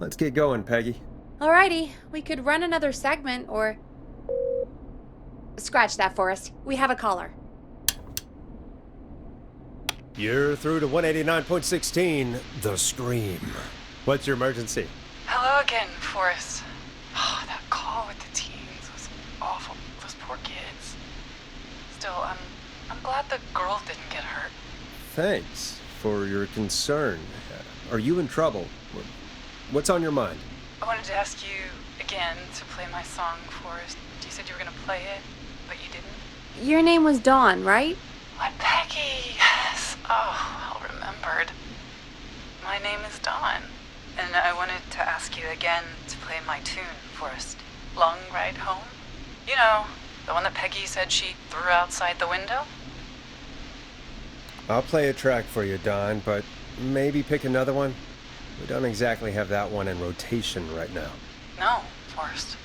Let's get going, Peggy. Alrighty, we could run another segment or... Scratch that, Forrest. We have a caller. You're through to 189.16, The Scream. What's your emergency? Hello again, Forrest. Oh, that call with the teens was awful. Those poor kids. Still, I'm glad the girl didn't get hurt. Thanks for your concern. Are you in trouble? What's on your mind? I wanted to ask you again to play my song, Forrest. You said you were gonna play it, but you didn't. Your name was Dawn, right? What, Peggy? Yes. Oh, well remembered. My name is Dawn, and I wanted to ask you again to play my tune, Forrest. Long Ride Home? You know, the one that Peggy said she threw outside the window? I'll play a track for you, Don, but maybe pick another one. We don't exactly have that one in rotation right now. No, Forrest.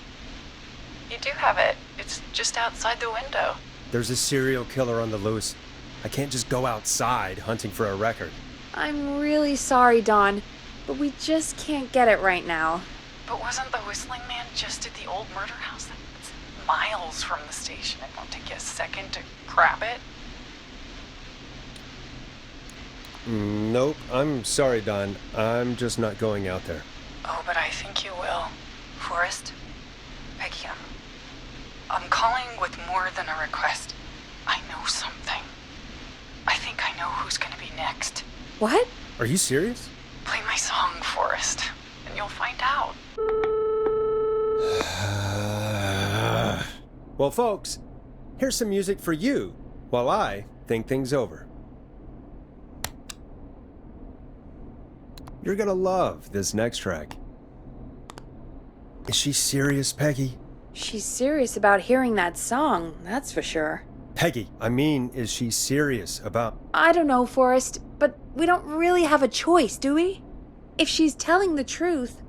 You do have it. It's just outside the window. There's a serial killer on the loose. I can't just go outside hunting for a record. I'm really sorry, Dawn, but we just can't get it right now. But wasn't the Whistling Man just at the old murder house? It's miles from the station. It won't take you a second to grab it. Nope, I'm sorry, Don. I'm just not going out there. Oh, but I think you will. Forrest? Peggy, I'm calling with more than a request. I know something. I think I know who's gonna be next. What? Are you serious? Play my song, Forrest, and you'll find out. Well, folks, here's some music for you while I think things over. You're gonna love this next track. Is she serious, Peggy? She's serious about hearing that song, that's for sure. Peggy, I mean, is she serious about... I don't know, Forrest, but we don't really have a choice, do we? If she's telling the truth...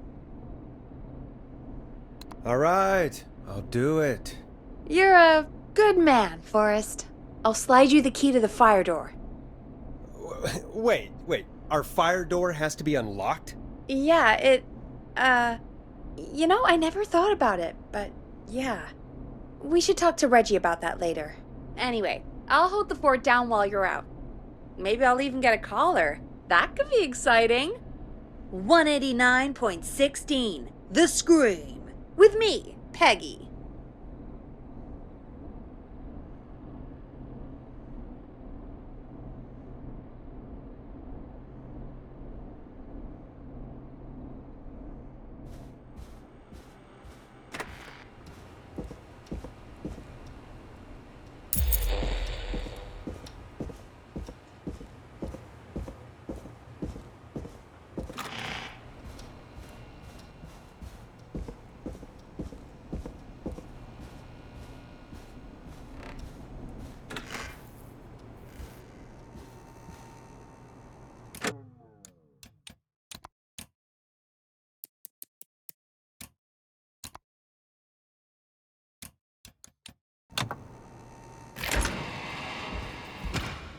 All right, I'll do it. You're a good man, Forrest. I'll slide you the key to the fire door. Wait. Our fire door has to be unlocked? Yeah, I never thought about it, but yeah. We should talk to Reggie about that later. Anyway, I'll hold the fort down while you're out. Maybe I'll even get a caller. That could be exciting. 189.16, The Scream. With me, Peggy.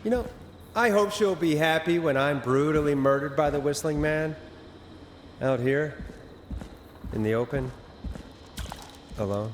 You know, I hope she'll be happy when I'm brutally murdered by the Whistling Man. Out here, in the open, alone.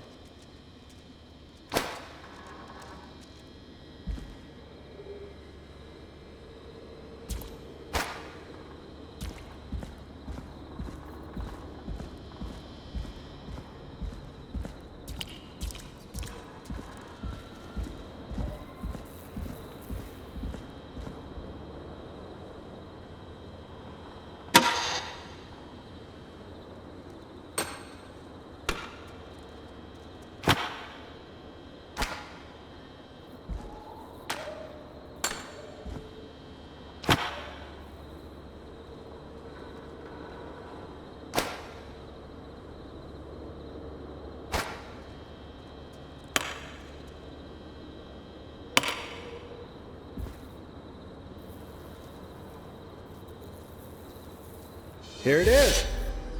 Here it is.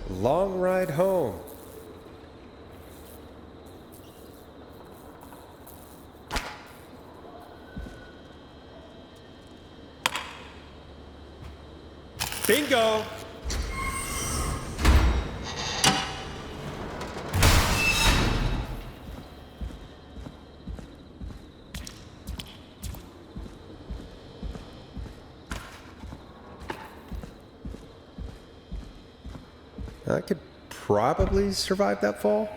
Long Ride Home. Bingo! I could probably survive that fall.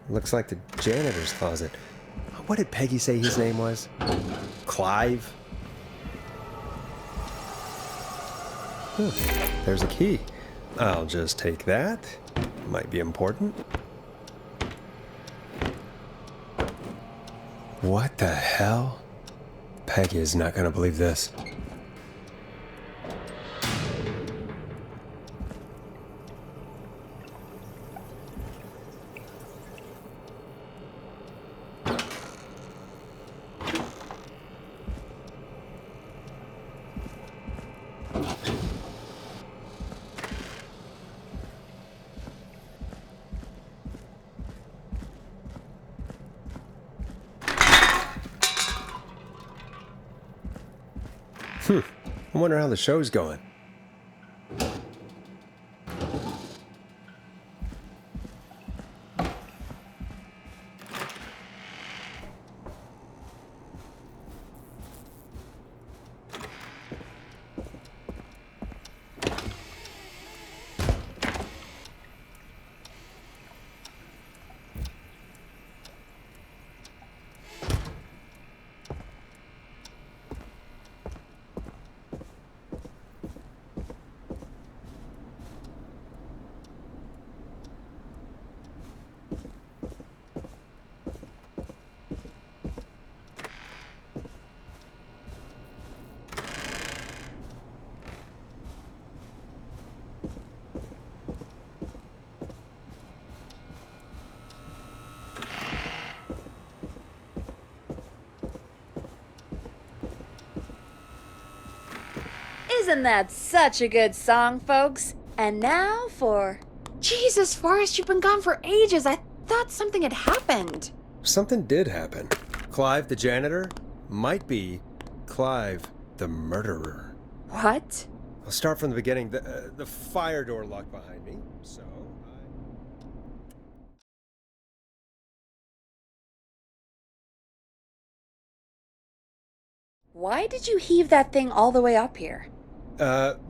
Looks like the janitor's closet. What did Peggy say his name was? Clive? There's a key. I'll just take that. Might be important. What the hell? Peggy is not gonna believe this. I wonder how the show's going. Isn't that such a good song, folks? And now for... Jesus, Forrest, you've been gone for ages. I thought something had happened. Something did happen. Clive the janitor might be Clive the murderer. What? I'll start from the beginning. The fire door locked behind me, so Why did you heave that thing all the way up here?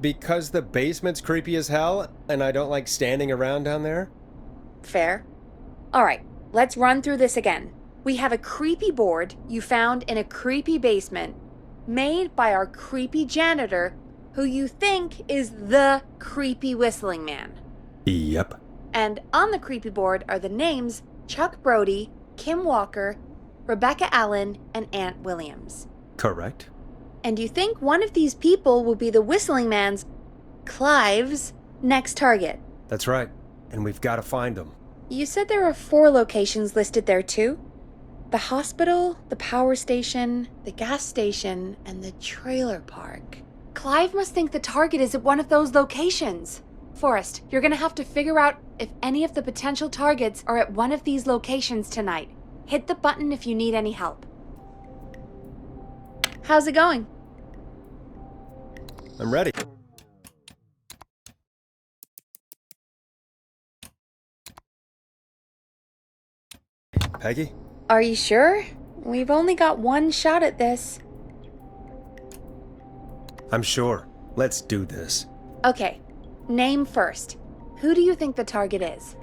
because the basement's creepy as hell, and I don't like standing around down there. Fair. All right, let's run through this again. We have a creepy board you found in a creepy basement, made by our creepy janitor, who you think is the creepy whistling man. Yep. And on the creepy board are the names Chuck Brody, Kim Walker, Rebecca Allen, and Ant Williams. Correct. And you think one of these people will be the whistling man's, Clive's, next target. That's right. And we've got to find them. You said there are 4 locations listed there too? The hospital, the power station, the gas station, and the trailer park. Clive must think the target is at one of those locations. Forrest, you're gonna have to figure out if any of the potential targets are at one of these locations tonight. Hit the button if you need any help. How's it going? I'm ready. Peggy? Are you sure? We've only got one shot at this. I'm sure. Let's do this. Okay, name first. Who do you think the target is?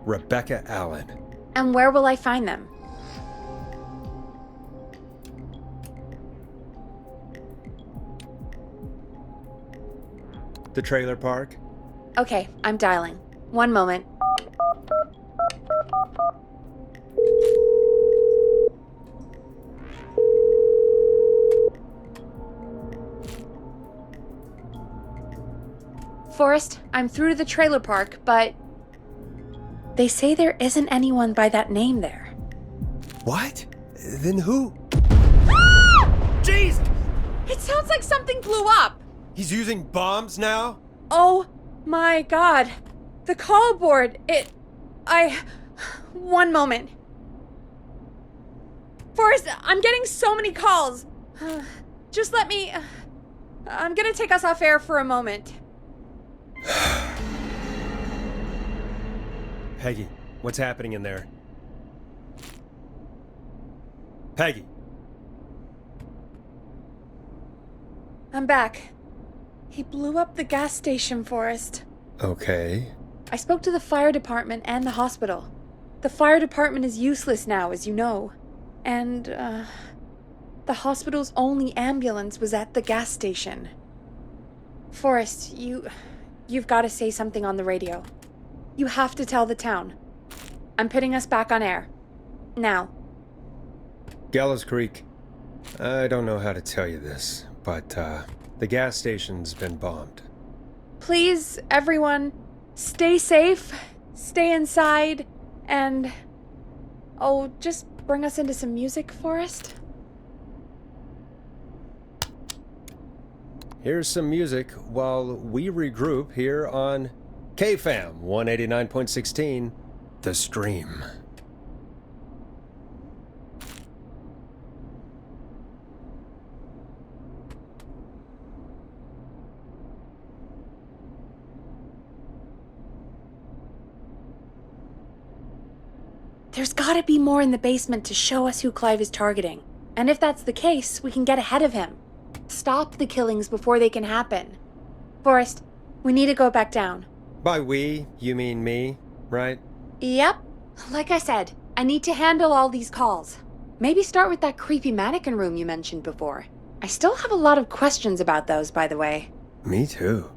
Rebecca Allen. And where will I find them? The trailer park. Okay, I'm dialing. One moment. Forrest, I'm through to the trailer park, but they say there isn't anyone by that name there. What? Then who? Jesus! It sounds like something blew up! He's using bombs now? Oh my god. The call board, One moment. Forrest, I'm getting so many calls. Just let me... I'm gonna take us off air for a moment. Peggy, what's happening in there? Peggy. I'm back. He blew up the gas station, Forrest. Okay. I spoke to the fire department and the hospital. The fire department is useless now, as you know. And, the hospital's only ambulance was at the gas station. Forrest, you've got to say something on the radio. You have to tell the town. I'm putting us back on air. Now. Gallows Creek. I don't know how to tell you this, but, the gas station's been bombed. Please, everyone, stay safe, stay inside, and... oh, just bring us into some music, Forrest. Here's some music while we regroup here on KFAM 189.16, The Stream. There's gotta be more in the basement to show us who Clive is targeting. And if that's the case, we can get ahead of him. Stop the killings before they can happen. Forrest, we need to go back down. By we, you mean me, right? Yep. Like I said, I need to handle all these calls. Maybe start with that creepy mannequin room you mentioned before. I still have a lot of questions about those, by the way. Me too.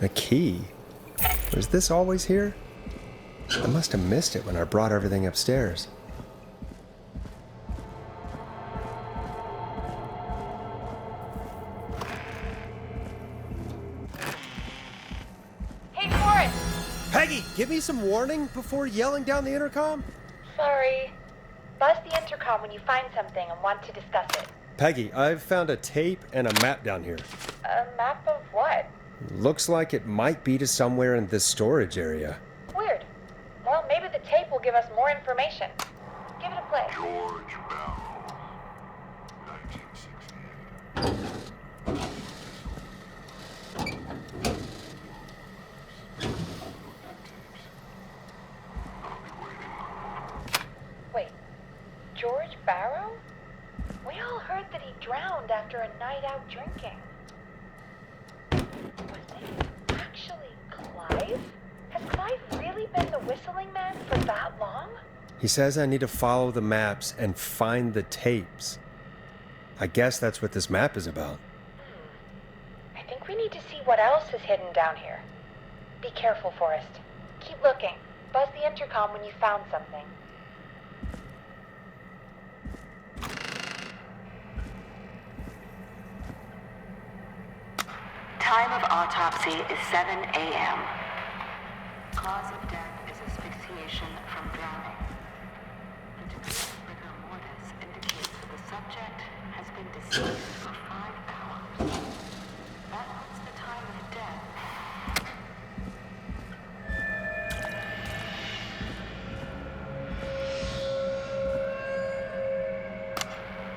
A key? Was this always here? I must have missed it when I brought everything upstairs. Hey, Forrest! Peggy, give me some warning before yelling down the intercom? Sorry. Buzz the intercom when you find something and want to discuss it. Peggy, I've found a tape and a map down here. A map of what? Looks like it might be to somewhere in this storage area. Weird. Well, maybe the tape will give us more information. Give it a play. George Barrow, 1968. Wait. George Barrow? We all heard that he drowned after a night out drinking. Was this actually Clive? Has Clive really been the whistling man for that long? He says I need to follow the maps and find the tapes. I guess that's what this map is about. I think we need to see what else is hidden down here. Be careful, Forrest. Keep looking. Buzz the intercom when you found something. Time of autopsy is 7 a.m. Cause of death is asphyxiation from drowning. The degree of rigor mortis indicates the subject has been deceased for 5 hours. That puts the time of death.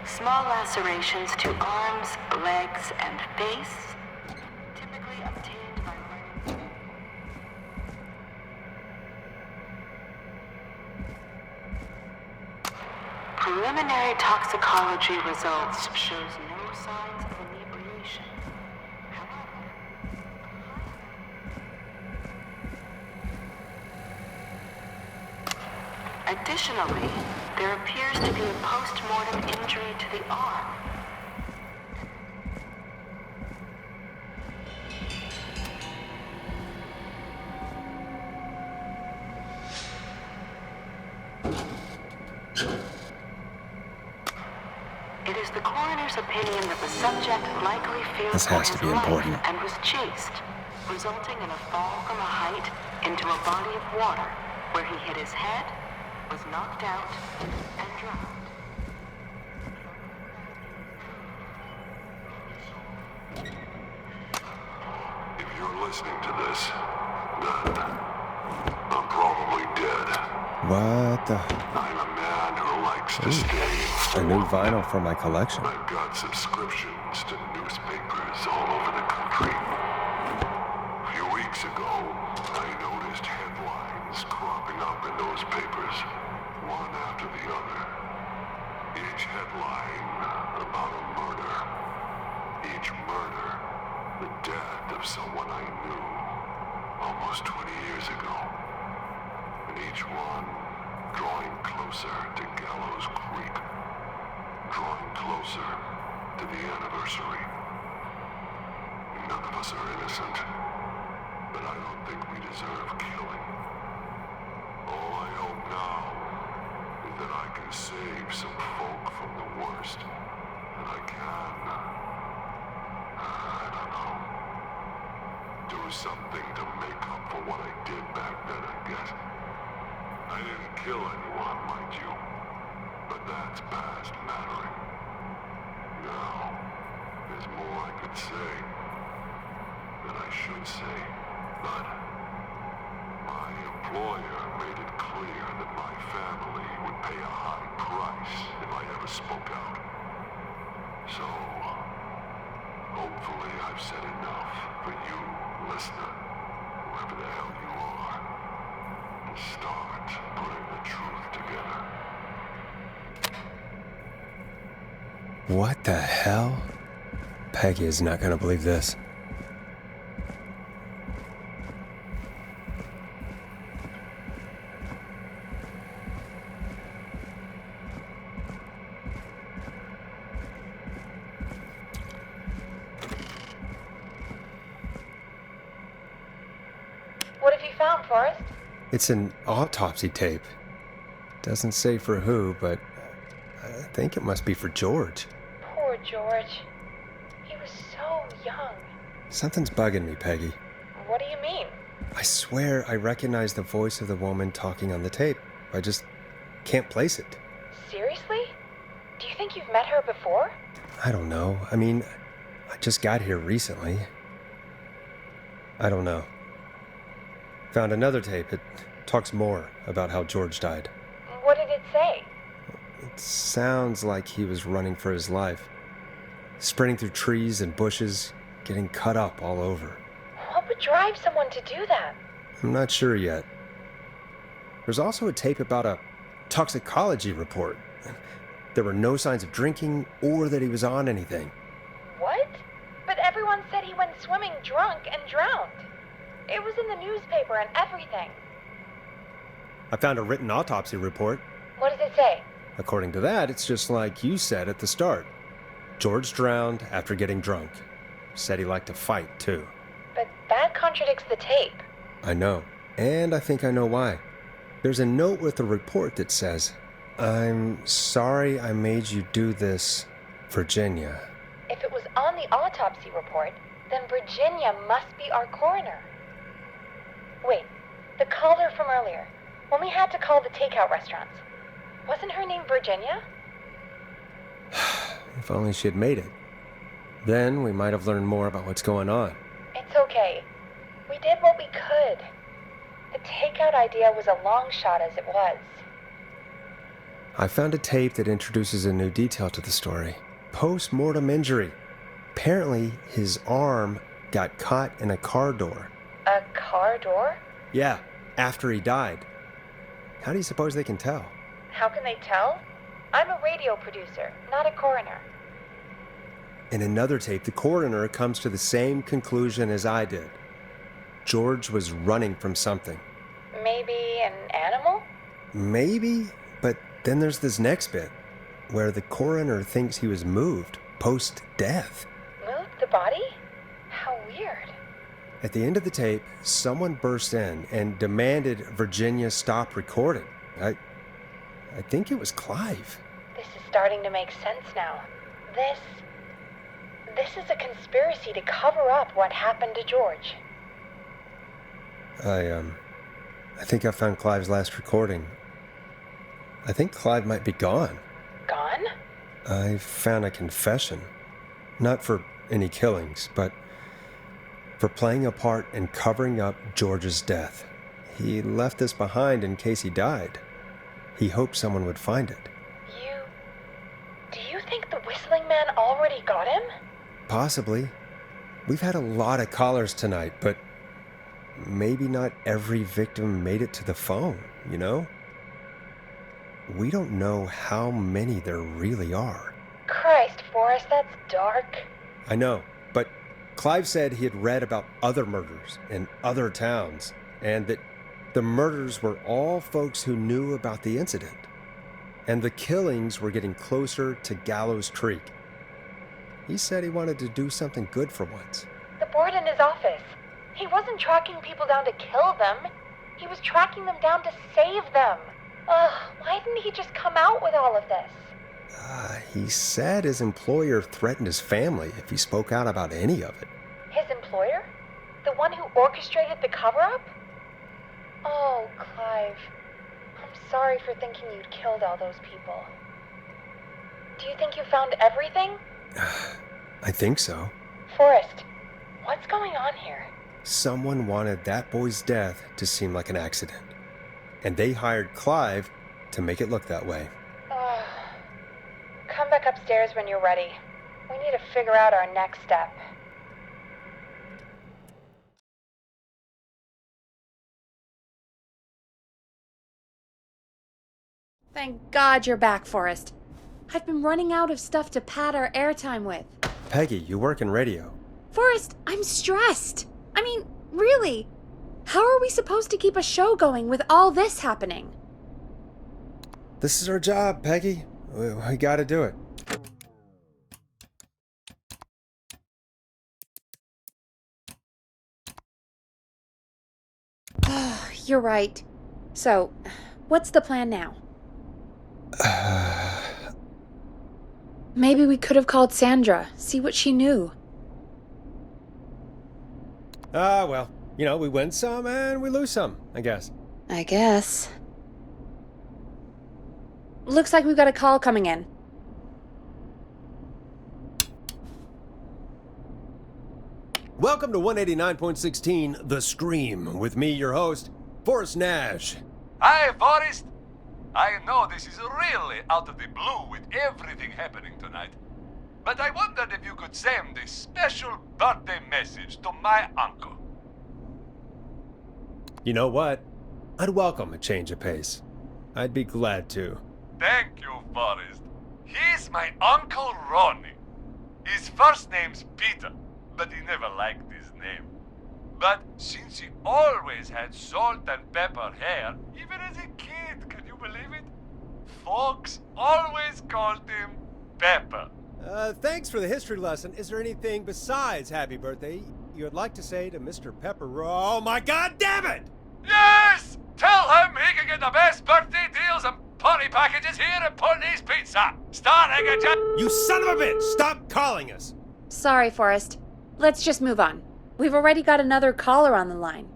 Small lacerations to arms, legs, and face, typically obtained by running. Preliminary toxicology results shows no signs of inebriation. However, additionally, there appears to be a post-mortem injury to the arm. It is the coroner's opinion that the subject likely feared This for has to his be life important. and was chased, resulting in a fall from a height into a body of water, where he hit his head, was knocked out, and drowned. If you're listening to this, then I'm probably dead. What the? I'm a man who likes to stay A new informed. vinyl for my collection. I've got subscriptions to newspapers all over the country. A few weeks ago, I noticed headlines cropping up in those papers, one after the other. Each headline about a murder. Each murder, the death of someone I knew almost 20 years ago. And each one drawing closer to Gallows Creek. Drawing closer to the anniversary. None of us are innocent, but I don't think we deserve killing. All I hope now is that I can save some folk from the worst, and I can. I don't know. Do something to make up for what I did back then, I guess. I didn't kill anyone, mind you. But that's past mattering. Now, there's more I could say than I should say, but my employer made it clear that my family would pay a high price if I ever spoke out. So, hopefully I've said enough for you, listener, whoever the hell you are, to start putting the truth together. What the hell? Peggy is not gonna believe this. What have you found, Forrest? It's an autopsy tape. Doesn't say for who, but I think it must be for George. Poor George. He was so young. Something's bugging me, Peggy. What do you mean? I swear I recognize the voice of the woman talking on the tape. I just can't place it. Seriously? Do you think you've met her before? I don't know. I mean, I just got here recently. I don't know. Found another tape. It talks more about how George died. What did it say? It sounds like he was running for his life. Sprinting through trees and bushes, getting cut up all over. What would drive someone to do that? I'm not sure yet. There's also a tape about a toxicology report. There were no signs of drinking or that he was on anything. What? But everyone said he went swimming drunk and drowned. It was in the newspaper and everything. I found a written autopsy report. What does it say? According to that, it's just like you said at the start. George drowned after getting drunk. Said he liked to fight, too. But that contradicts the tape. I know. And I think I know why. There's a note with the report that says, "I'm sorry I made you do this, Virginia." If it was on the autopsy report, then Virginia must be our coroner. Wait, the caller from earlier, when we had to call the takeout restaurants, wasn't her name Virginia? If only she had made it. Then we might have learned more about what's going on. It's okay. We did what we could. The takeout idea was a long shot as it was. I found a tape that introduces a new detail to the story. Post-mortem injury. Apparently, his arm got caught in a car door. A car door? Yeah, after he died. How do you suppose they can tell? How can they tell? I'm a radio producer, not a coroner. In another tape, the coroner comes to the same conclusion as I did. George was running from something. Maybe an animal? Maybe, but then there's this next bit, where the coroner thinks he was moved post-death. Moved the body? How weird. At the end of the tape, someone burst in and demanded Virginia stop recording. I think it was Clive. This is starting to make sense now. This is a conspiracy to cover up what happened to George. I think I found Clive's last recording. I think Clive might be gone. Gone? I found a confession. Not for any killings, but for playing a part in covering up George's death. He left this behind in case he died. He hoped someone would find it. Do you think the Whistling Man already got him? Possibly. We've had a lot of callers tonight, but maybe not every victim made it to the phone, you know? We don't know how many there really are. Christ, Forrest, that's dark. I know, but Clive said he had read about other murders in other towns, and that the murders were all folks who knew about the incident. And the killings were getting closer to Gallows Creek. He said he wanted to do something good for once. The board in his office. He wasn't tracking people down to kill them. He was tracking them down to save them. Ugh, why didn't he just come out with all of this? He said his employer threatened his family if he spoke out about any of it. His employer? The one who orchestrated the cover-up? Oh, Clive. I'm sorry for thinking you'd killed all those people. Do you think you found everything? I think so. Forrest, what's going on here? Someone wanted that boy's death to seem like an accident. And they hired Clive to make it look that way. Come back upstairs when you're ready. We need to figure out our next step. Thank God you're back, Forrest. I've been running out of stuff to pad our airtime with. Peggy, you work in radio. Forrest, I'm stressed. I mean, really. How are we supposed to keep a show going with all this happening? This is our job, Peggy. We gotta do it. You're right. So, what's the plan now? Maybe we could have called Sandra, see what she knew. Well, you know, we win some and we lose some, I guess. I guess. Looks like we've got a call coming in. Welcome to 189.16 The Scream, with me, your host, Forrest Nash. Hi, Forrest. I know this is really out of the blue with everything happening tonight, but I wondered if you could send a special birthday message to my uncle. You know what? I'd welcome a change of pace. I'd be glad to. Thank you, Forrest. He's my Uncle Ronnie. His first name's Peter, but he never liked his name. But since he always had salt and pepper hair, even as a kid, can you believe it? Folks always called him Pepper. Thanks for the history lesson. Is there anything besides happy birthday you would like to say to Mr. Pepper? Oh my God damn it! Yes! Tell him he can get the best birthday deals and party packages here at Putney's Pizza, starting at You son of a bitch! Stop calling us! Sorry, Forrest. Let's just move on. We've already got another caller on the line.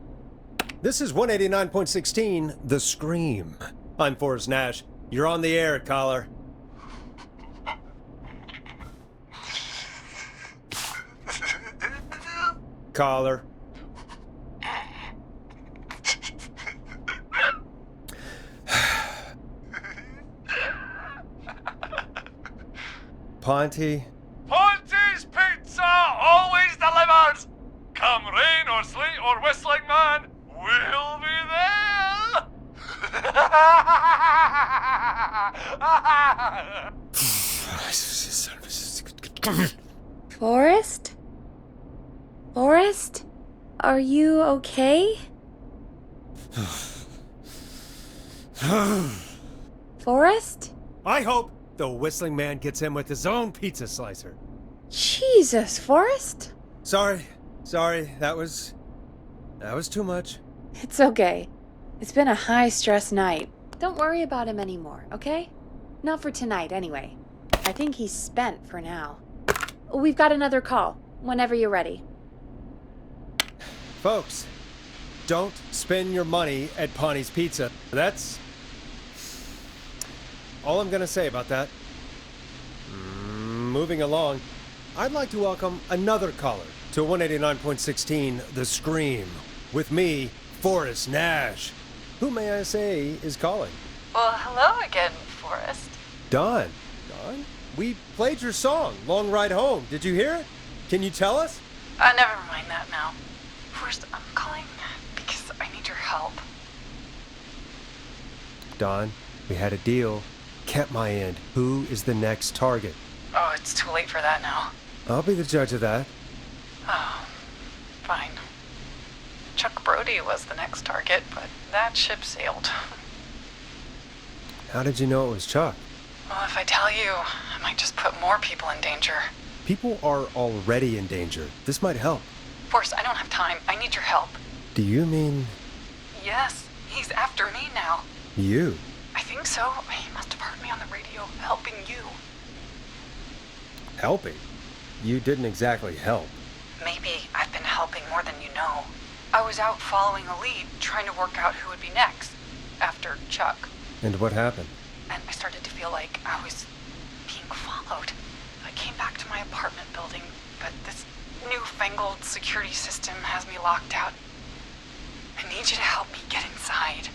This is 189.16 The Scream. I'm Forrest Nash. You're on the air, caller. Caller. Ponty. Ponty's Pizza always delivers! Come rain or sleet or whistling man, we'll be there! Forrest? Forrest? Are you okay? Forrest? I hope the Whistling Man gets in with his own pizza slicer. Jesus, Forrest? Sorry, that was too much. It's okay. It's been a high-stress night. Don't worry about him anymore, okay? Not for tonight, anyway. I think he's spent for now. We've got another call, whenever you're ready. Folks, don't spend your money at Pawnee Pizza. That's all I'm gonna say about that. Moving along, I'd like to welcome another caller to 189.16 The Scream. With me, Forrest Nash. Who may I say is calling? Well, hello again, Forrest. Don, we played your song, Long Ride Home. Did you hear it? Can you tell us? Never mind that now. Forrest, I'm calling because I need your help. Don, we had a deal. Kept my end. Who is the next target? Oh, it's too late for that now. I'll be the judge of that. Oh, fine. Chuck Brody was the next target, but that ship sailed. How did you know it was Chuck? Well, if I tell you, I might just put more people in danger. People are already in danger. This might help. Forrest, I don't have time. I need your help. Do you mean Yes, he's after me now. you? I think so. He must have heard me on the radio helping you. Helping? You didn't exactly help. Maybe I've been helping more than you know. I was out following a lead, trying to work out who would be next, after Chuck. And what happened? And I started to feel like I was being followed. I came back to my apartment building, but this newfangled security system has me locked out. I need you to help me get inside.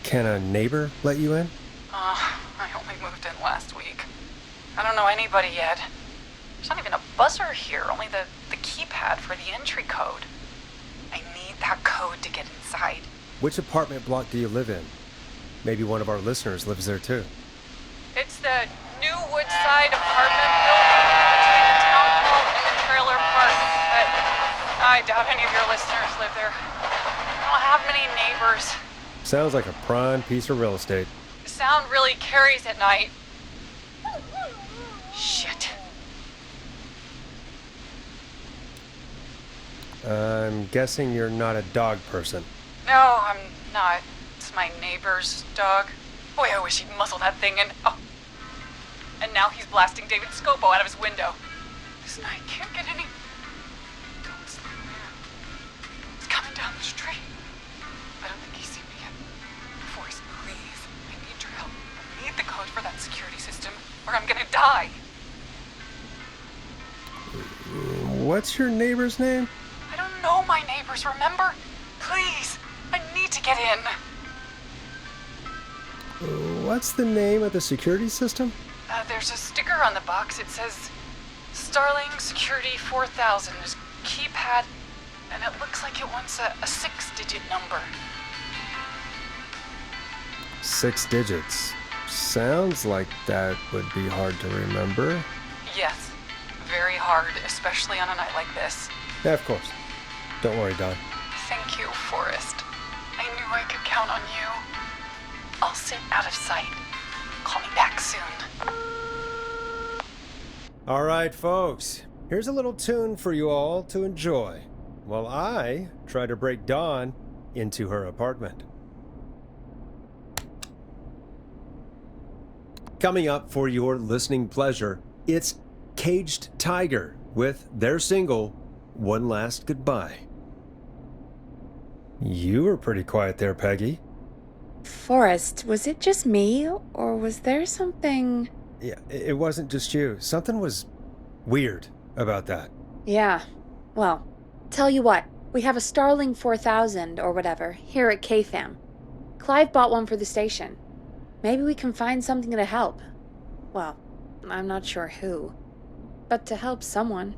Can a neighbor let you in? I only moved in last week. I don't know anybody yet. There's not even a buzzer here, only the keypad for the entry code. I need that code to get inside. Which apartment block do you live in? Maybe one of our listeners lives there too. It's the new Woodside apartment building between the town hall and the trailer park. But I doubt any of your listeners live there. I don't have many neighbors. Sounds like a prime piece of real estate. Sound really carries at night. Shit. I'm guessing you're not a dog person. No, I'm not. It's my neighbor's dog. Boy, I wish he'd muzzle that thing and... Oh. And now he's blasting David Scopo out of his window. This night can't get any... Don't man. He's coming down the street. I don't think he's seen me yet. Forrest, please. I need your help. I need the code for that security system, or I'm gonna die. What's your neighbor's name? I don't know my neighbors, remember? Please, I need to get in. What's the name of the security system? There's a sticker on the box. It says Starling Security 4000. There's keypad, and it looks like it wants a 6-digit number. 6 digits. Sounds like that would be hard to remember. Yes, very hard, especially on a night like this. Yeah, of course. Don't worry, Don. Thank you, Forrest. I knew I could count on you. I'll sit out of sight. Call me back soon. All right, folks. Here's a little tune for you all to enjoy while I try to break Dawn into her apartment. Coming up for your listening pleasure, it's Caged Tiger with their single, One Last Goodbye. You were pretty quiet there, Peggy. Forrest, was it just me, or was there something... Yeah, it wasn't just you. Something was weird about that. Yeah, well, tell you what, we have a Starling 4000 or whatever here at KFAM. Clive bought one for the station. Maybe we can find something to help. Well, I'm not sure who, but to help someone.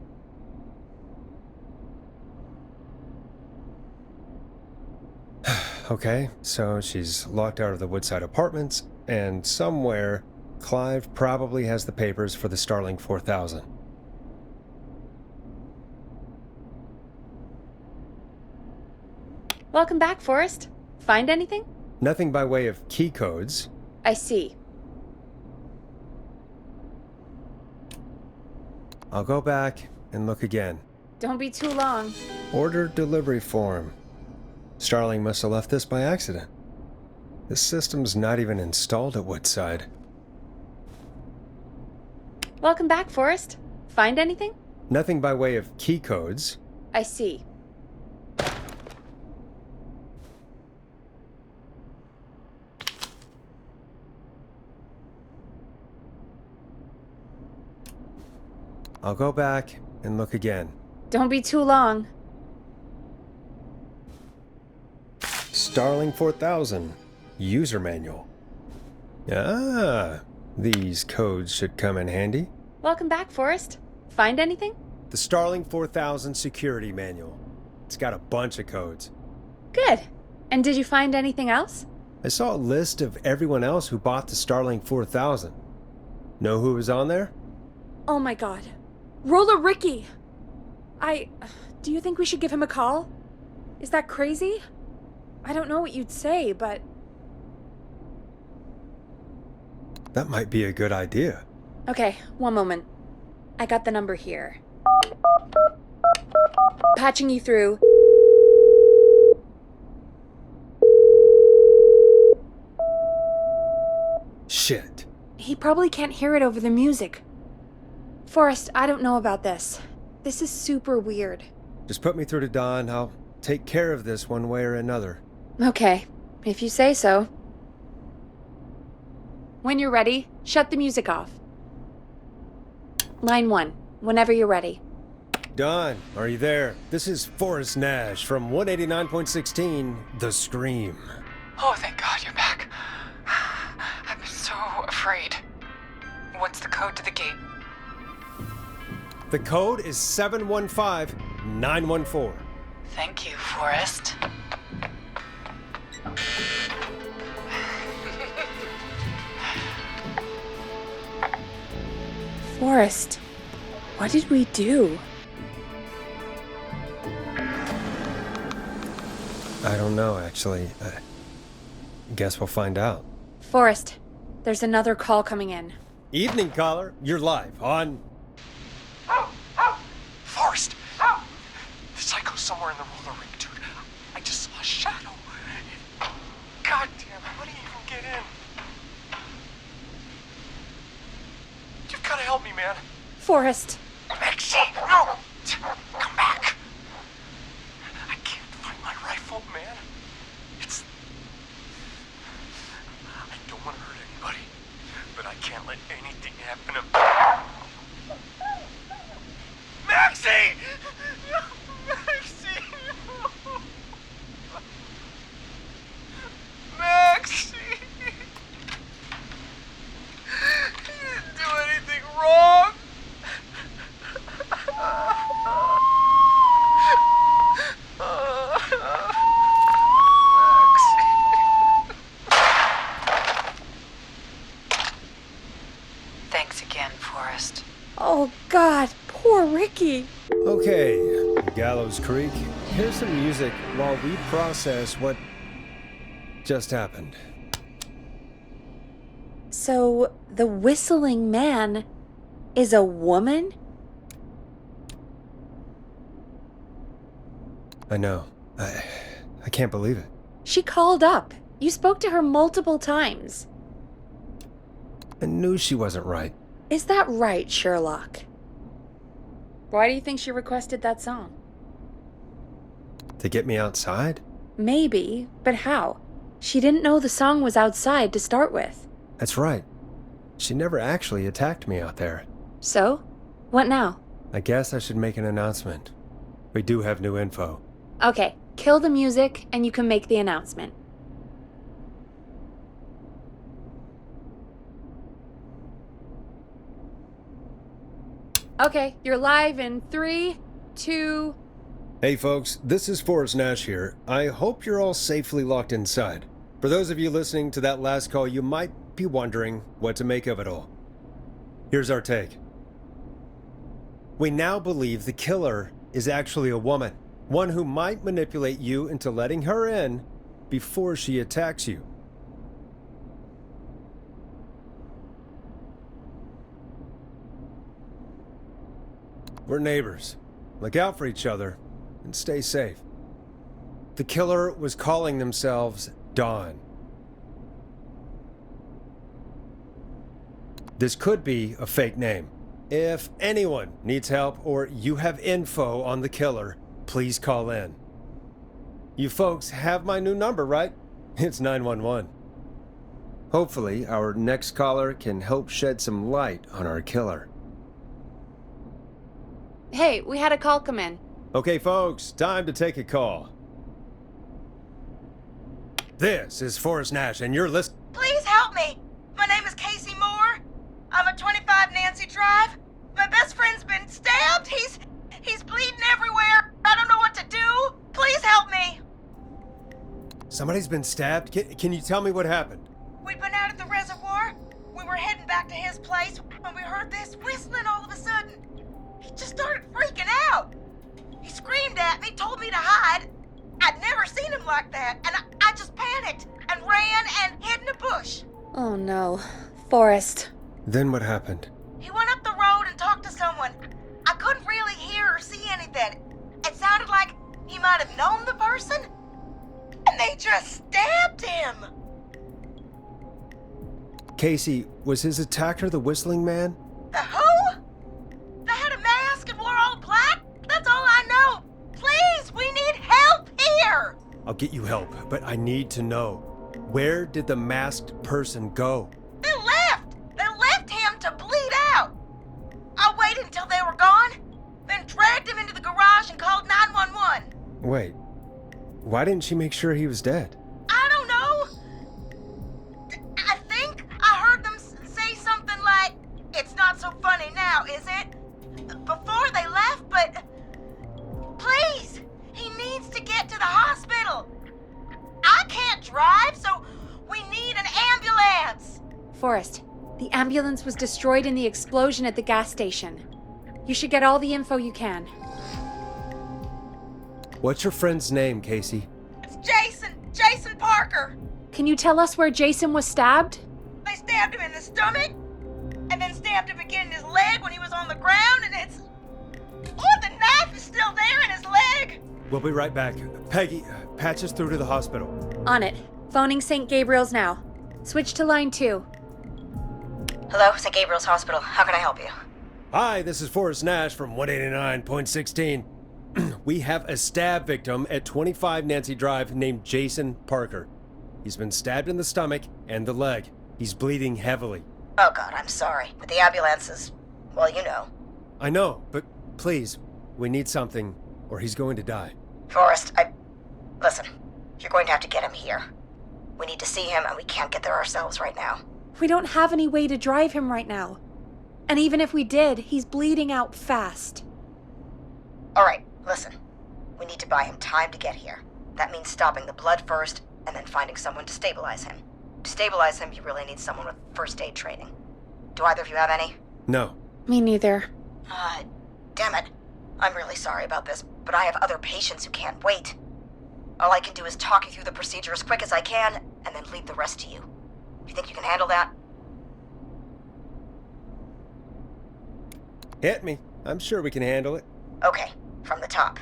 Okay, so she's locked out of the Woodside Apartments, and somewhere, Clive probably has the papers for the Starling 4000. Welcome back, Forrest. Find anything? Nothing by way of key codes. I see. I'll go back and look again. Don't be too long. Order delivery form. Starling must have left this by accident. The system's not even installed at Woodside. Welcome back, Forrest. Find anything? Nothing by way of key codes. I see. I'll go back and look again. Don't be too long. Starling 4000. User manual. Ah, these codes should come in handy. Welcome back, Forrest. Find anything? The Starling 4000 security manual. It's got a bunch of codes. Good. And did you find anything else? I saw a list of everyone else who bought the Starling 4000. Know who was on there? Oh my god. Roller Ricky! Do you think we should give him a call? Is that crazy? I don't know what you'd say, but... That might be a good idea. Okay, one moment. I got the number here. Patching you through. Shit. He probably can't hear it over the music. Forrest, I don't know about this. This is super weird. Just put me through to Don. I'll take care of this one way or another. Okay, if you say so. When you're ready, shut the music off. Line 1, whenever you're ready. Don, are you there? This is Forrest Nash from 189.16, The Scream. Oh, thank God you're back. I've been so afraid. What's the code to the gate? The code is 715914. Thank you, Forrest. Forrest, what did we do? I don't know, actually. Guess we'll find out. Forrest, there's another call coming in. Evening, caller. You're live on... Forrest! The psycho's somewhere in the roller ring, dude. I just saw a shadow. God damn, how do you even get in? You've gotta help me, man. Forrest, Maxie, no! Come back! I can't find my rifle, man. I don't want to hurt anybody, but I can't let anything happen to... Maxie! Maxie! Maxie! You didn't do anything wrong! Thanks again, Forrest. oh God, poor Ricky. Okay, Gallows Creek. Here's some music while we process what just happened. So, the whistling man is a woman? I know. I can't believe it. She called up. You spoke to her multiple times. I knew she wasn't right. Is that right, Sherlock? Why do you think she requested that song? To get me outside? Maybe, but how? She didn't know the song was outside to start with. That's right. She never actually attacked me out there. So? What now? I guess I should make an announcement. We do have new info. Okay, kill the music and you can make the announcement. Okay, you're live in 3, 2... Hey folks, this is Forrest Nash here. I hope you're all safely locked inside. For those of you listening to that last call, you might be wondering what to make of it all. Here's our take. We now believe the killer is actually a woman. One who might manipulate you into letting her in before she attacks you. We're neighbors. Look out for each other and stay safe. The killer was calling themselves Dawn. This could be a fake name. If anyone needs help or you have info on the killer, please call in. You folks have my new number, right? It's 911. Hopefully, our next caller can help shed some light on our killer. Hey, we had a call come in. Okay, folks, time to take a call. This is Forrest Nash, and you're listening. Please help me. My name is Casey Moore. I'm at 25 Nancy Drive. My best friend's been stabbed. He's bleeding everywhere. I don't know what to do. Please help me. Somebody's been stabbed? Can you tell me what happened? We'd been out at the reservoir. We were heading back to his place when we heard this whistling all of a sudden. He just started freaking out. He screamed at me, told me to hide. I'd never seen him like that, and I just panicked and ran and hid in a bush. Oh no. Forrest. Then what happened? He went up the road and talked to someone. I couldn't really hear or see anything. It sounded like he might have known the person, and they just stabbed him. Casey, was his attacker the Whistling Man? The who? They had a mask and wore all black? That's all I know. Please, we need help here. I'll get you help, but I need to know. Where did the masked person go? They left. They left him to bleed out. I waited until they were gone, then dragged him into the garage and called 911. Wait, why didn't she make sure he was dead? I don't know. I think I heard them say something like, "It's not so funny now, is it?" Before they left, but please, he needs to get to the hospital. I can't drive, so we need an ambulance. Forrest, the ambulance was destroyed in the explosion at the gas station. You should get all the info you can. What's your friend's name, Casey? It's Jason Parker. Can you tell us where Jason was stabbed? They stabbed him in the stomach, and then stabbed him again in his leg when he was on the ground, and it's... Oh, the knife is still there in his leg! We'll be right back. Peggy, patch us through to the hospital. On it. Phoning St. Gabriel's now. Switch to line 2. Hello, St. Gabriel's Hospital. How can I help you? Hi, this is Forrest Nash from 189.16. We have a stab victim at 25 Nancy Drive named Jason Parker. He's been stabbed in the stomach and the leg. He's bleeding heavily. Oh God, I'm sorry. But the ambulance is... well, you know. I know, but please, we need something, or he's going to die. Forrest, listen, you're going to have to get him here. We need to see him, and we can't get there ourselves right now. We don't have any way to drive him right now. And even if we did, he's bleeding out fast. All right, listen. We need to buy him time to get here. That means stopping the blood first, and then finding someone to stabilize him. To stabilize him, you really need someone with first aid training. Do either of you have any? No. Me neither. Damn it. I'm really sorry about this, but I have other patients who can't wait. All I can do is talk you through the procedure as quick as I can, and then leave the rest to you. You think you can handle that? Hit me. I'm sure we can handle it. Okay, from the top.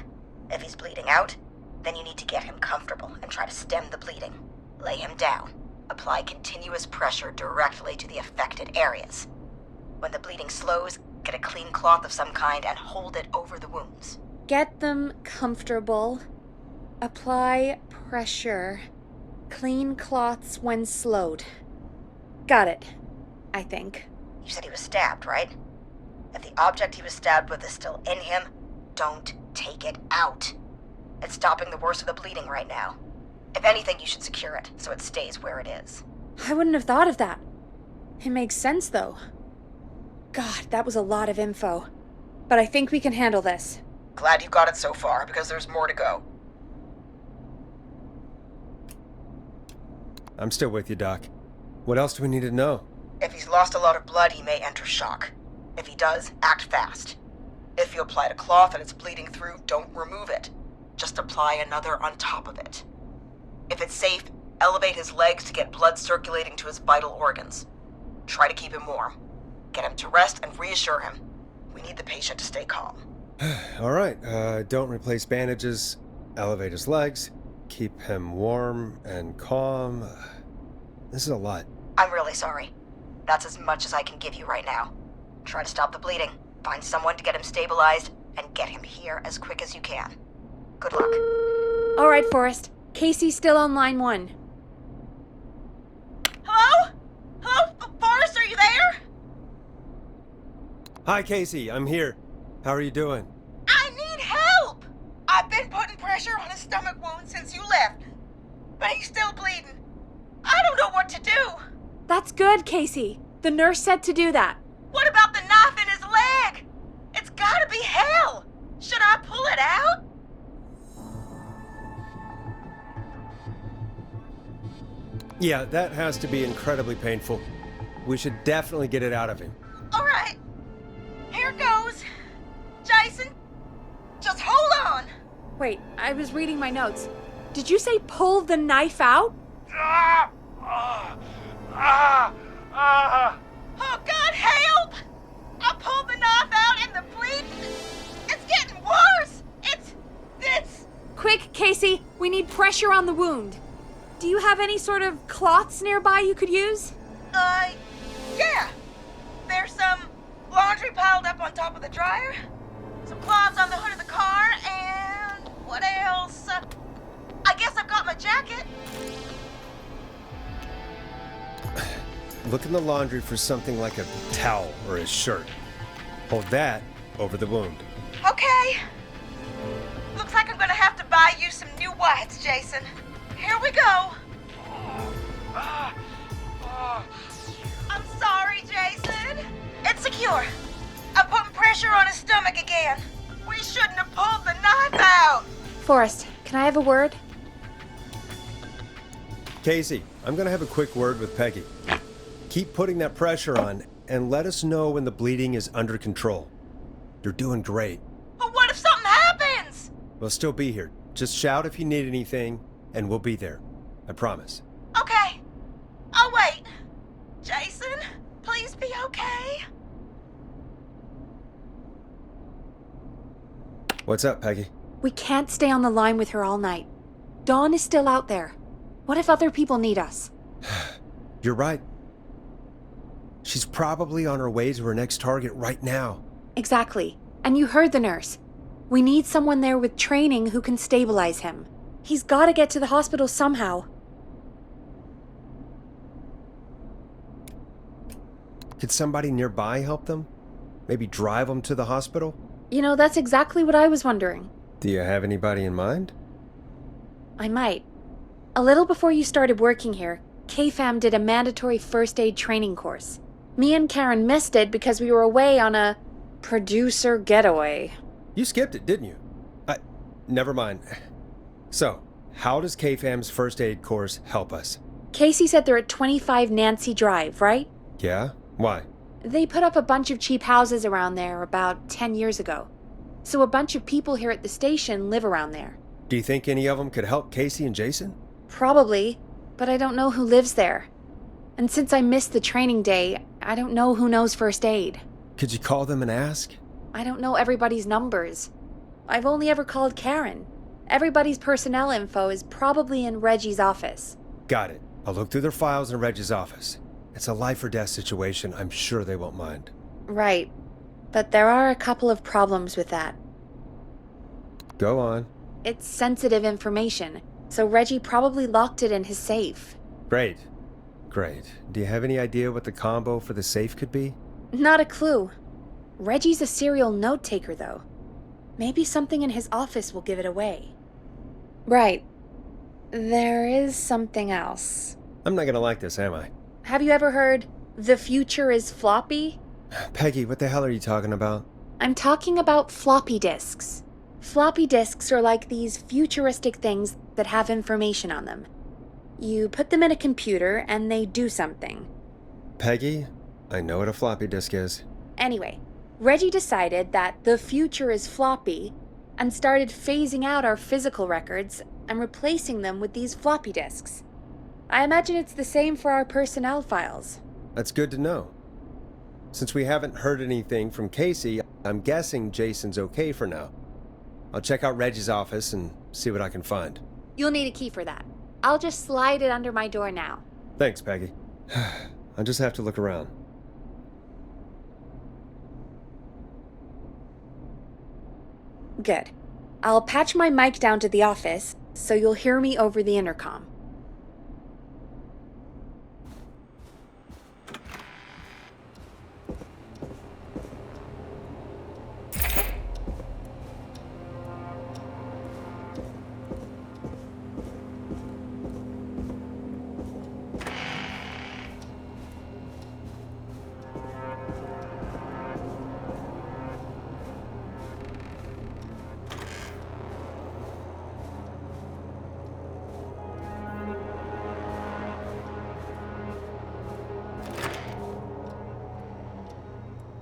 If he's bleeding out, then you need to get him comfortable and try to stem the bleeding. Lay him down. Apply continuous pressure directly to the affected areas. When the bleeding slows, get a clean cloth of some kind and hold it over the wounds. Get them comfortable. Apply pressure. Clean cloths when slowed. Got it, I think. You said he was stabbed, right? If the object he was stabbed with is still in him, don't take it out. It's stopping the worst of the bleeding right now. If anything, you should secure it so it stays where it is. I wouldn't have thought of that. It makes sense, though. God, that was a lot of info. But I think we can handle this. Glad you got it so far, because there's more to go. I'm still with you, Doc. What else do we need to know? If he's lost a lot of blood, he may enter shock. If he does, act fast. If you applied a cloth and it's bleeding through, don't remove it. Just apply another on top of it. If it's safe, elevate his legs to get blood circulating to his vital organs. Try to keep him warm. Get him to rest and reassure him. We need the patient to stay calm. All right, don't replace bandages, elevate his legs, keep him warm and calm. This is a lot. I'm really sorry. That's as much as I can give you right now. Try to stop the bleeding, find someone to get him stabilized, and get him here as quick as you can. Good luck. All right, Forrest. Casey's still on line 1. Hello? Hello, Forrest, are you there? Hi, Casey, I'm here. How are you doing? I need help! I've been putting pressure on his stomach wound since you left, but he's still bleeding. I don't know what to do. That's good, Casey. The nurse said to do that. What about the knife in his leg? It's gotta be hell. Should I pull it out? Yeah, that has to be incredibly painful. We should definitely get it out of him. All right. Here goes. Jason, just hold on. Wait, I was reading my notes. Did you say pull the knife out? Ah! Ah! Ah! Ah! Oh, God, help! I pulled the knife out and the bleeding, it's getting worse. It's... Quick, Casey, we need pressure on the wound. Do you have any sort of cloths nearby you could use? Yeah. There's some laundry piled up on top of the dryer, some cloths on the hood of the car, and what else? I guess I've got my jacket. Look in the laundry for something like a towel or a shirt. Hold that over the wound. Okay. Looks like I'm gonna have to buy you some new whites, Jason. Here we go. Ah! Ah! I'm sorry, Jason. It's secure. I'm putting pressure on his stomach again. We shouldn't have pulled the knife out. Forrest, can I have a word? Casey, I'm gonna have a quick word with Peggy. Keep putting that pressure on and let us know when the bleeding is under control. You're doing great. But what if something happens? We'll still be here. Just shout if you need anything, and we'll be there. I promise. Okay. I'll wait. Jason, please be okay. What's up, Peggy? We can't stay on the line with her all night. Dawn is still out there. What if other people need us? You're right. She's probably on her way to her next target right now. Exactly. And you heard the nurse. We need someone there with training who can stabilize him. He's got to get to the hospital somehow. Could somebody nearby help them? Maybe drive them to the hospital? You know, that's exactly what I was wondering. Do you have anybody in mind? I might. A little before you started working here, KFAM did a mandatory first aid training course. Me and Karen missed it because we were away on a producer getaway. You skipped it, didn't you? Never mind. So, how does KFAM's first aid course help us? Casey said they're at 25 Nancy Drive, right? Yeah? Why? They put up a bunch of cheap houses around there about 10 years ago. So a bunch of people here at the station live around there. Do you think any of them could help Casey and Jason? Probably, but I don't know who lives there. And since I missed the training day, I don't know who knows first aid. Could you call them and ask? I don't know everybody's numbers. I've only ever called Karen. Everybody's personnel info is probably in Reggie's office. Got it. I'll look through their files in Reggie's office. It's a life or death situation. I'm sure they won't mind. Right. But there are a couple of problems with that. Go on. It's sensitive information, so Reggie probably locked it in his safe. Great. Great. Do you have any idea what the combo for the safe could be? Not a clue. Reggie's a serial note-taker, though. Maybe something in his office will give it away. Right. There is something else. I'm not gonna like this, am I? Have you ever heard, the future is floppy? Peggy, what the hell are you talking about? I'm talking about floppy disks. Floppy disks are like these futuristic things that have information on them. You put them in a computer and they do something. Peggy, I know what a floppy disk is. Anyway, Reggie decided that the future is floppy and started phasing out our physical records and replacing them with these floppy disks. I imagine it's the same for our personnel files. That's good to know. Since we haven't heard anything from Casey, I'm guessing Jason's okay for now. I'll check out Reggie's office and see what I can find. You'll need a key for that. I'll just slide it under my door now. Thanks, Peggy. I just have to look around. Good. I'll patch my mic down to the office, so you'll hear me over the intercom.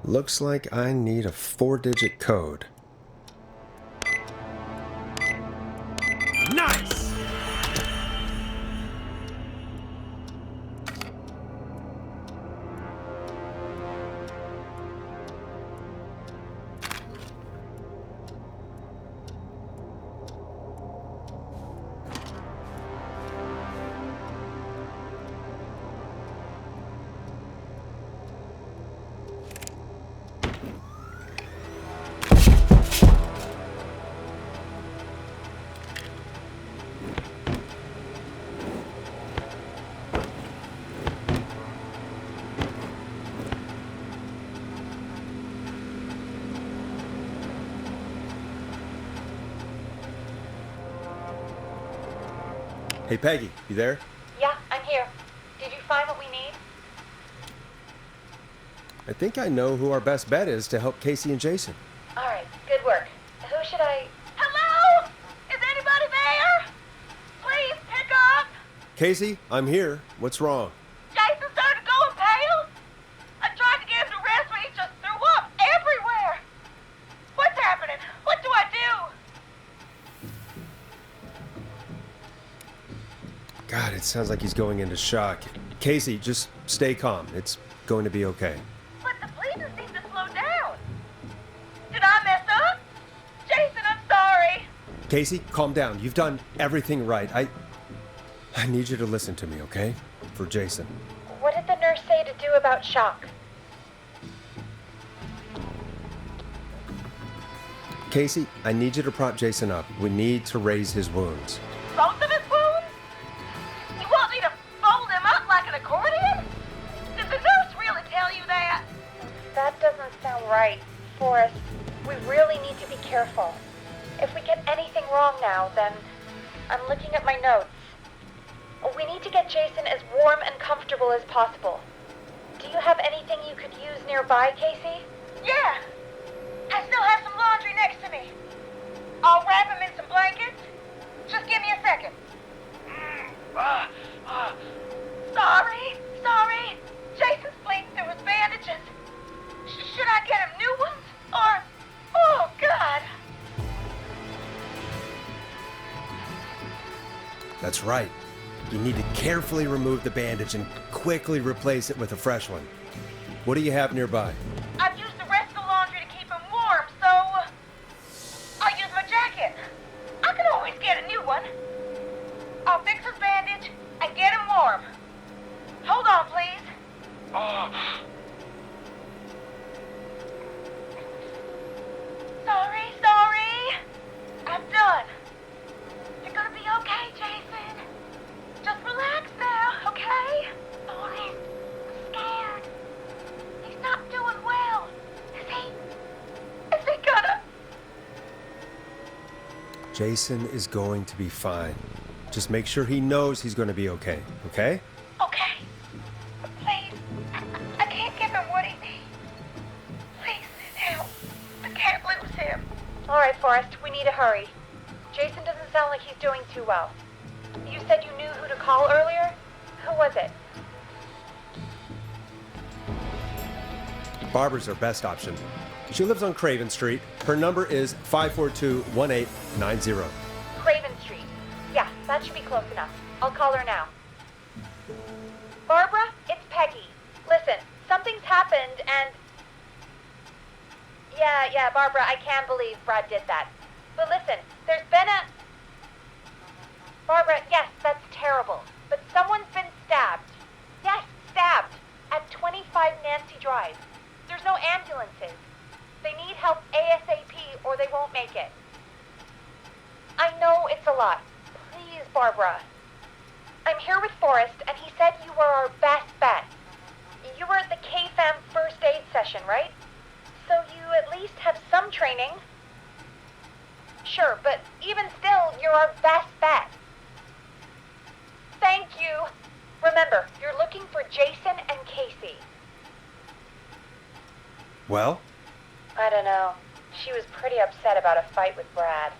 Looks like I need a 4-digit code. Nice! Hey, Peggy, you there? Yeah, I'm here. Did you find what we need? I think I know who our best bet is to help Casey and Jason. All right, good work. Who should I... Hello? Is anybody there? Please pick up. Casey, I'm here. What's wrong? Jason started going pale. I tried to get him to arrest me. He just threw up everywhere. What's happening? What do I do? God, it sounds like he's going into shock. Casey, just stay calm. It's going to be okay. But the bleeding seemed to slow down. Did I mess up? Jason, I'm sorry. Casey, calm down. You've done everything right. I need you to listen to me, okay? For Jason. What did the nurse say to do about shock? Casey, I need you to prop Jason up. We need to raise his wounds. Both of his wounds? You want me to fold him up like an accordion? Did the nurse really tell you that? That doesn't sound right. Forrest, we really need to be careful. If we get anything wrong now, then... I'm looking at my notes. We need to get Jason as warm and comfortable as possible. Do you have anything you could use nearby, Casey? Yeah. I still have some laundry next to me. I'll wrap him in some blankets. Just give me a second. Sorry. Jason's bleeding through his bandages. Should I get him new ones? Or... Oh, God. That's right. You need to carefully remove the bandage and quickly replace it with a fresh one. What do you have nearby? I've used the rest of the laundry to keep him warm, so... I'll use my jacket. I can always get a new one. I'll fix his bandage and get him warm. Hold on, please. Sorry. I'm done. You're gonna be okay, Jason. Just relax now, okay? Oh, I'm scared. He's not doing well. Is he gonna... Jason is going to be fine. Just make sure he knows he's going to be okay, okay? Okay. Please. I can't give him what he needs. Please, help. I can't lose him. All right, Forrest, we need to hurry. Jason doesn't sound like he's doing too well. You said you knew who to call earlier? Who was it? Barbara's our best option. She lives on Craven Street. Her number is 542-1890. Craven Street. Yeah, that should be close enough. I'll call her now. Barbara, it's Peggy. Listen, something's happened and... Yeah, Barbara, I can't believe Brad did that. But listen, there's been a... Barbara, yes, that's terrible. But someone's been stabbed. Yes, stabbed. At 25 Nancy Drive. There's no ambulances. They need help ASAP or they won't make it. I know it's a lot. Please, Barbara. I'm here with Forrest, and he said you were our best bet. You were at the KFAM first aid session, right? So you at least have some training. Sure, but even still, you're our best bet. Thank you. Remember, you're looking for Jason and Casey. Well? I don't know. She was pretty upset about a fight with Brad.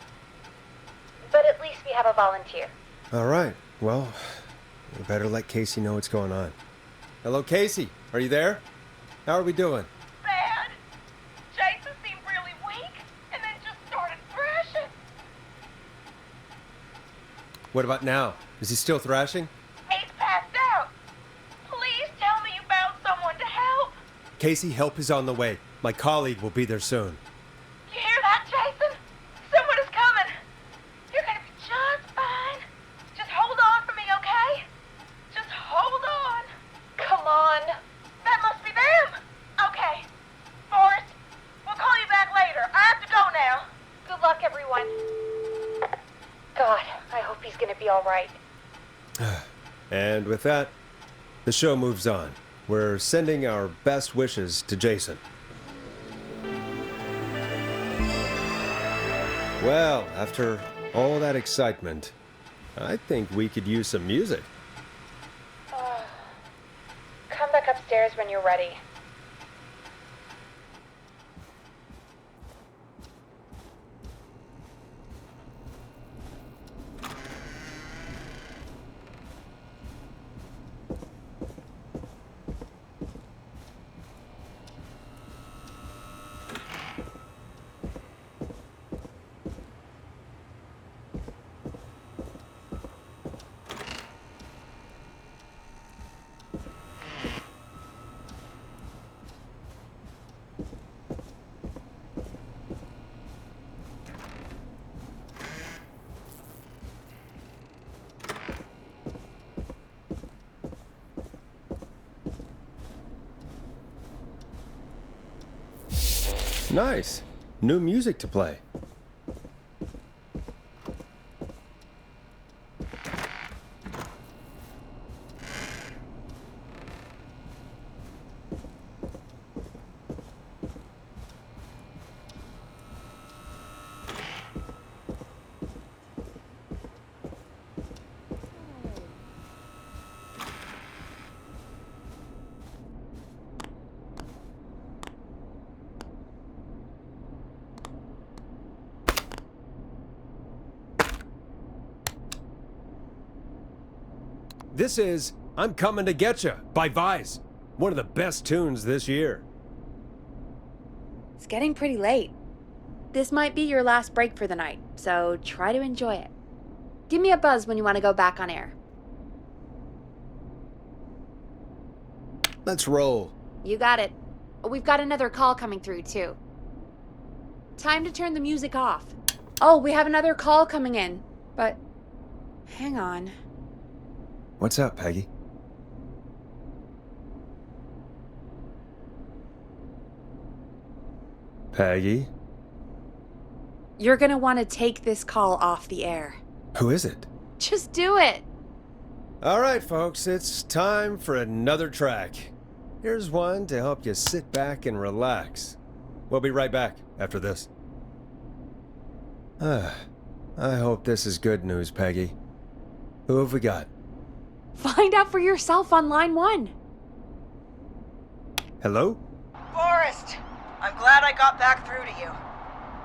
But at least we have a volunteer. All right. Well, we better let Casey know what's going on. Hello, Casey. Are you there? How are we doing? Bad. Jason seemed really weak and then just started thrashing. What about now? Is he still thrashing? He's passed out. Please tell me you found someone to help. Casey, help is on the way. My colleague will be there soon. You hear that, Jason? Someone is coming. You're gonna be just fine. Just hold on for me, okay? Just hold on. Come on. That must be them. Okay. Forrest, we'll call you back later. I have to go now. Good luck, everyone. God, I hope he's gonna be all right. And with that, the show moves on. We're sending our best wishes to Jason. Well, after all that excitement, I think we could use some music. Come back upstairs when you're ready. Nice. New music to play. This is I'm Coming to Getcha by Vice. One of the best tunes this year. It's getting pretty late. This might be your last break for the night, so try to enjoy it. Give me a buzz when you want to go back on air. Let's roll. You got it. We've got another call coming through, too. Time to turn the music off. Oh, we have another call coming in, but hang on. What's up, Peggy? Peggy? You're gonna want to take this call off the air. Who is it? Just do it. All right, folks, it's time for another track. Here's one to help you sit back and relax. We'll be right back after this. I hope this is good news, Peggy. Who have we got? Find out for yourself on line 1. Hello? Forrest, I'm glad I got back through to you.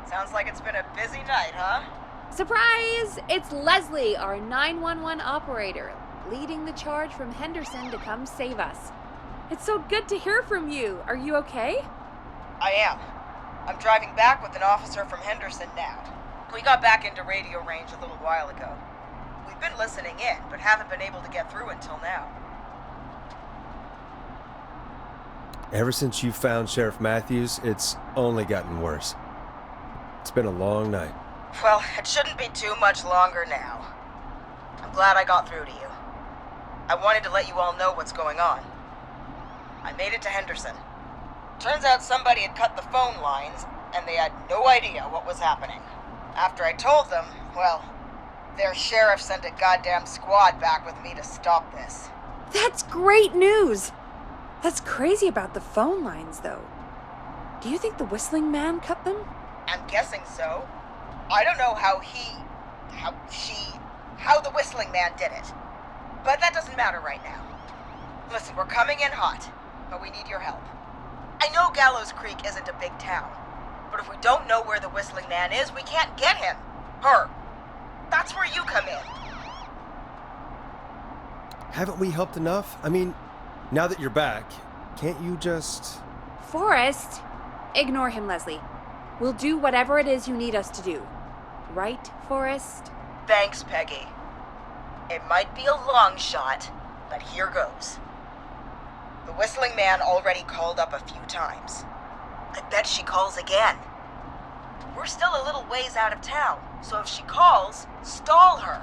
Sounds like it's been a busy night, huh? Surprise! It's Leslie, our 911 operator, leading the charge from Henderson to come save us. It's so good to hear from you. Are you okay? I am. I'm driving back with an officer from Henderson now. We got back into radio range a little while ago. We've been listening in, but haven't been able to get through until now. Ever since you found Sheriff Matthews, it's only gotten worse. It's been a long night. Well, it shouldn't be too much longer now. I'm glad I got through to you. I wanted to let you all know what's going on. I made it to Henderson. Turns out somebody had cut the phone lines, and they had no idea what was happening. After I told them, well, their sheriff sent a goddamn squad back with me to stop this. That's great news! That's crazy about the phone lines, though. Do you think the Whistling Man cut them? I'm guessing so. I don't know how the Whistling Man did it. But that doesn't matter right now. Listen, we're coming in hot, but we need your help. I know Gallows Creek isn't a big town, but if we don't know where the Whistling Man is, we can't get him. Her. That's where you come in. Haven't we helped enough? I mean, now that you're back, can't you just... Forrest? Ignore him, Leslie. We'll do whatever it is you need us to do. Right, Forrest? Thanks, Peggy. It might be a long shot, but here goes. The Whistling Man already called up a few times. I bet she calls again. We're still a little ways out of town, so if she calls, stall her.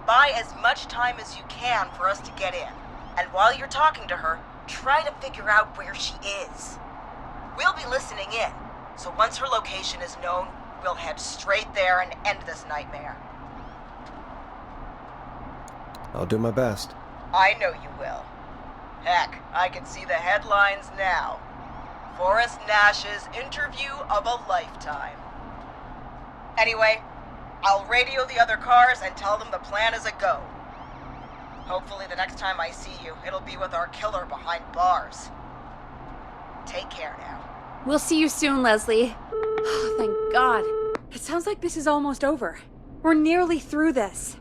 Buy as much time as you can for us to get in. And while you're talking to her, try to figure out where she is. We'll be listening in, so once her location is known, we'll head straight there and end this nightmare. I'll do my best. I know you will. Heck, I can see the headlines now. Forrest Nash's interview of a lifetime. Anyway, I'll radio the other cars and tell them the plan is a go. Hopefully the next time I see you, it'll be with our killer behind bars. Take care now. We'll see you soon, Leslie. Oh, thank God. It sounds like this is almost over. We're nearly through this.